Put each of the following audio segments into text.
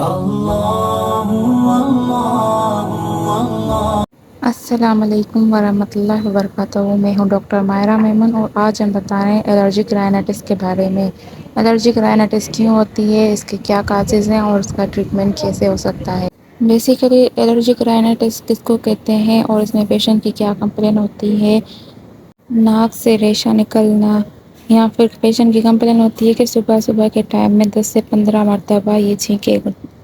اللہ اللہ اللہ۔ السلام علیکم ورحمۃ اللہ وبرکاتہ۔ میں ہوں ڈاکٹر ماہرہ میمن اور آج ہم بتا رہے ہیں الرجک رائنائٹس کے بارے میں۔ الرجک رائنائٹس کیوں ہوتی ہے، اس کے کیا کازز ہیں اور اس کا ٹریٹمنٹ کیسے ہو سکتا ہے۔ بیسیکلی الرجک رائنائٹس کس کو کہتے ہیں اور اس میں پیشنٹ کی کیا کمپلین ہوتی ہے۔ ناک سے ریشہ نکلنا یا پھر پیشنٹ کی کمپلین ہوتی ہے کہ صبح صبح کے ٹائم میں 10 سے 15 مرتبہ یہ چھینکیں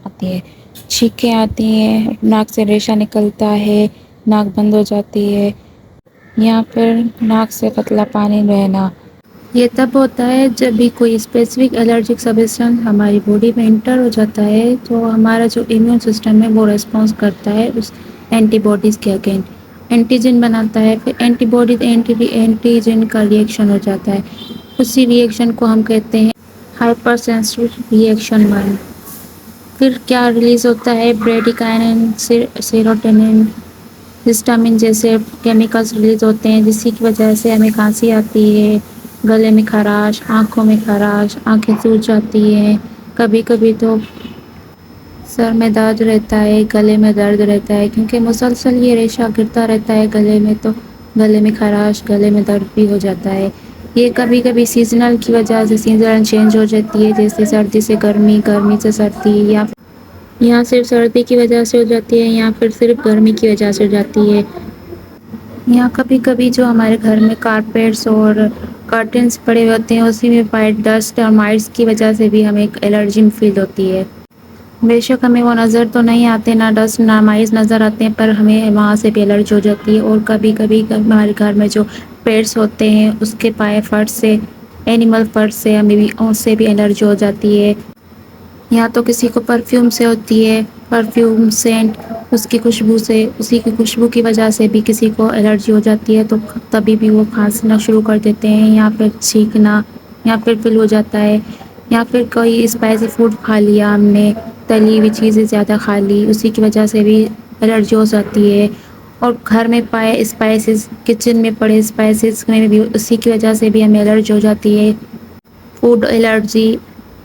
آتی ہیں، چھینکیں آتی ہیں، ناک سے ریشہ نکلتا ہے، ناک بند ہو جاتی ہے، یا پھر ناک سے پتلا پانی بہنا۔ یہ تب ہوتا ہے جب بھی کوئی اسپیسیفک الرجک سبسٹنس ہماری باڈی میں انٹر ہو جاتا ہے تو ہمارا جو امیون سسٹم ہے وہ ریسپانس کرتا ہے اس اینٹی باڈیز کے اگینسٹ، اینٹیجن بناتا ہے، پھر اینٹی باڈی اینٹیجن کا ریئیکشن ہو جاتا ہے، اسی ریئیکشن کو ہم کہتے ہیں ہائپر سینسٹیو ریئیکشن 1۔ پھر کیا ریلیز ہوتا ہے، بریڈیکائنین، سیروٹونین، ہسٹامین جیسے کیمیکلز ریلیز ہوتے ہیں جس کی وجہ سے ہمیں کھانسی آتی ہے، گلے میں خراش، آنکھوں میں خراش، آنکھیں سوج جاتی ہیں، کبھی کبھی تو سر میں درد رہتا ہے، گلے میں درد رہتا ہے کیونکہ مسلسل یہ ریشہ گرتا رہتا ہے گلے میں، تو گلے میں خراش، گلے میں درد بھی ہو جاتا ہے۔ یہ کبھی کبھی سیزنل کی وجہ سے سیزن چینج ہو جاتی ہے، جیسے سردی سے گرمی، گرمی سے سردی، یا صرف سردی کی وجہ سے ہو جاتی ہے یا پھر صرف گرمی کی وجہ سے ہو جاتی ہے، یا کبھی کبھی جو ہمارے گھر میں کارپیٹس اور کرٹنس پڑے ہوتے ہیں اسی میں وائٹ ڈسٹ اور مائٹس کی وجہ سے بھی ہمیں ایک الرجی فیل ہوتی ہے۔ بے شک ہمیں وہ نظر تو نہیں آتے، نہ ڈسٹ نہ مائٹس نظر آتے ہیں، پر ہمیں وہاں سے بھی الرجی ہو جاتی ہے۔ اور کبھی کبھی ہمارے گھر میں جو پیٹس ہوتے ہیں اس کے پائے فرش سے، اینیمل فرش سے ہمیں بھی اس سے بھی الرجی ہو جاتی ہے، یا تو کسی کو پرفیوم سے ہوتی ہے، پرفیوم سینٹ، اس کی خوشبو سے، اسی کی خوشبو کی وجہ سے بھی کسی کو الرجی ہو جاتی ہے، تو تبھی بھی وہ کھانسنا شروع کر دیتے ہیں یا پھر چھینکنا، یا پھر فل ہو جاتا ہے، یا پھر کوئی اسپائسی فوڈ کھا لیا ہم نے، تلی ہوئی چیزیں زیادہ کھا لی، اسی کی وجہ سے بھی الرجی ہو جاتی ہے۔ اور گھر میں پائے اسپائسز، کچن میں پڑے اسپائسز میں بھی اسی کی وجہ سے بھی ہمیں الرجی ہو جاتی ہے۔ فوڈ الرجی،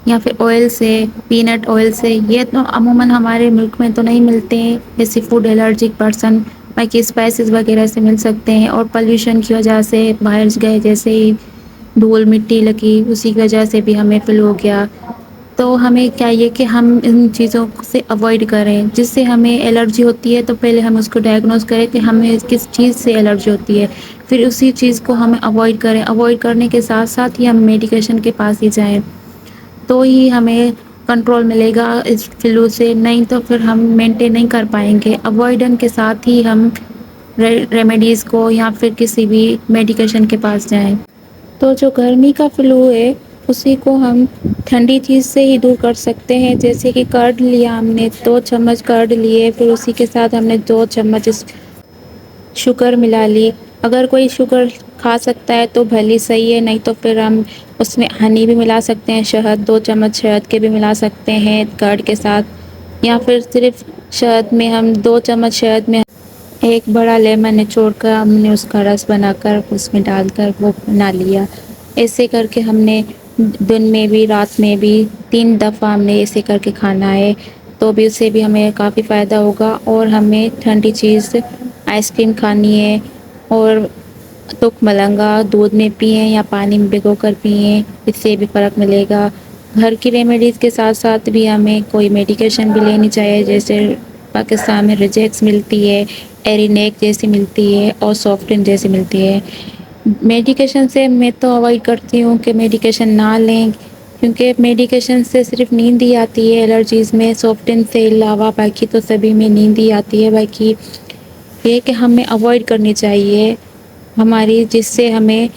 یا پھر آئل سے، پینٹ آئل سے، یہ تو عموماً ہمارے ملک میں تو نہیں ملتے ہیں جیسے فوڈ الرجک پرسن، باقی اسپائسز وغیرہ سے مل سکتے ہیں، اور پلیوشن کی وجہ سے باہر گئے جیسے ہی دھول مٹی لگی اسی کی وجہ سے بھی ہمیں فل ہو گیا۔ تو ہمیں چاہیے کہ ہم ان چیزوں سے اوائڈ کریں، جس سے ہمیں الرجی ہوتی ہے تو پہلے ہم اس کو ڈائگنوز کریں کہ ہمیں کس چیز سے الرجی ہوتی ہے، پھر اسی چیز کو ہمیں اوائڈ کریں، اوائڈ کرنے کے ساتھ ساتھ ہی ہم میڈیکیشن کے پاس ہی جائیں، تو ہی ہمیں کنٹرول ملے گا اس فلو سے، نہیں تو پھر ہم مینٹین نہیں کر پائیں گے۔ اوائڈن کے ساتھ ہی ہم ریمیڈیز کو یا پھر کسی بھی میڈیکیشن کے پاس جائیں۔ تو جو گرمی کا فلو ہے اسی کو ہم ٹھنڈی چیز سے ہی دور کر سکتے ہیں، جیسے کہ کرڈ لیا ہم نے، 2 چمچ کرڈ لیے، پھر اسی کے ساتھ ہم نے 2 چمچ شوگر ملا لی۔ اگر کوئی شوگر کھا سکتا ہے تو بھلی صحیح ہے، نہیں تو پھر ہم اس میں ہنی بھی ملا سکتے ہیں، شہد 2 چمچ شہد کے بھی ملا سکتے ہیں کرڈ کے ساتھ، یا پھر صرف شہد میں ہم 2 چمچ شہد میں ایک بڑا لیمن نچوڑ کر ہم نے اس کا رس بنا کر اس میں ڈال کر وہ بنا لیا۔ ایسے کر کے ہم نے دن میں بھی رات میں بھی 3 دفعہ ہم نے ایسے کر کے کھانا ہے، تو بھی اس سے بھی ہمیں کافی فائدہ ہوگا۔ اور ہمیں ٹھنڈی چیز آئس کریم کھانی ہے، اور تک ملنگا دودھ میں پئیں یا پانی میں بھگو کر پئیں، اس سے بھی فرق ملے گا۔ گھر کی ریمیڈیز کے ساتھ ساتھ بھی ہمیں کوئی میڈیکیشن بھی لینی چاہیے، جیسے پاکستان میں ریجیکس ملتی ہے، ایرینیک جیسی ملتی ہے، اور سافٹن جیسی ملتی ہے۔ میڈیکیشن سے میں تو اوائڈ کرتی ہوں کہ میڈیکیشن نہ لیں، کیونکہ میڈیکیشن سے صرف نیند ہی آتی ہے الرجیز میں، سافٹن سے علاوہ باقی تو سبھی میں نیند ہی آتی ہے۔ باقی یہ کہ ہمیں اوائڈ کرنی چاہیے ہماری جس سے ہمیں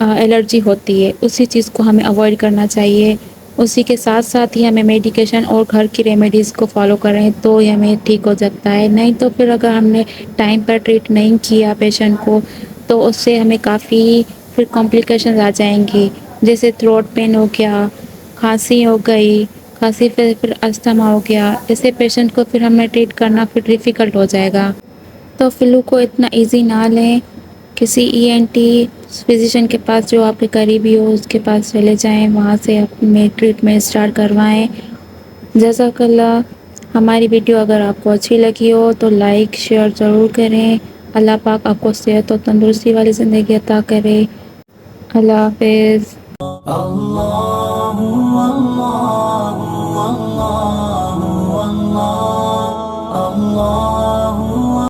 الرجی ہوتی ہے، اسی چیز کو ہمیں اوائڈ کرنا چاہیے۔ اسی کے ساتھ ساتھ ہی ہمیں میڈیکیشن اور گھر کی ریمیڈیز کو فالو کریں تو یہ ہمیں ٹھیک ہو سکتا ہے، نہیں تو پھر اگر ہم نے ٹائم پر ٹریٹ نہیں کیا پیشنٹ کو تو اس سے ہمیں کافی پھر کمپلیکیشنز آ جائیں گی، جیسے تھروٹ پین ہو گیا، کھانسی ہو گئی، کھانسی پھر استھما ہو گیا، ایسے پیشنٹ کو پھر ہمیں ٹریٹ کرنا پھر ڈیفیکلٹ ہو جائے گا۔ تو فلو کو اتنا ایزی نہ لیں، کسی ENT فزیشین کے پاس جو آپ کے قریبی ہو اس کے پاس چلے جائیں، وہاں سے اپنے ٹریٹمنٹ اسٹارٹ کروائیں، جزاک اللہ. ہماری ویڈیو اگر آپ کو اچھی لگی ہو تو لائک شیئر ضرور کریں. اللہ پاک آپ کو صحت و تندرستی والی زندگی عطا کرے. اللہ حافظ. اللہ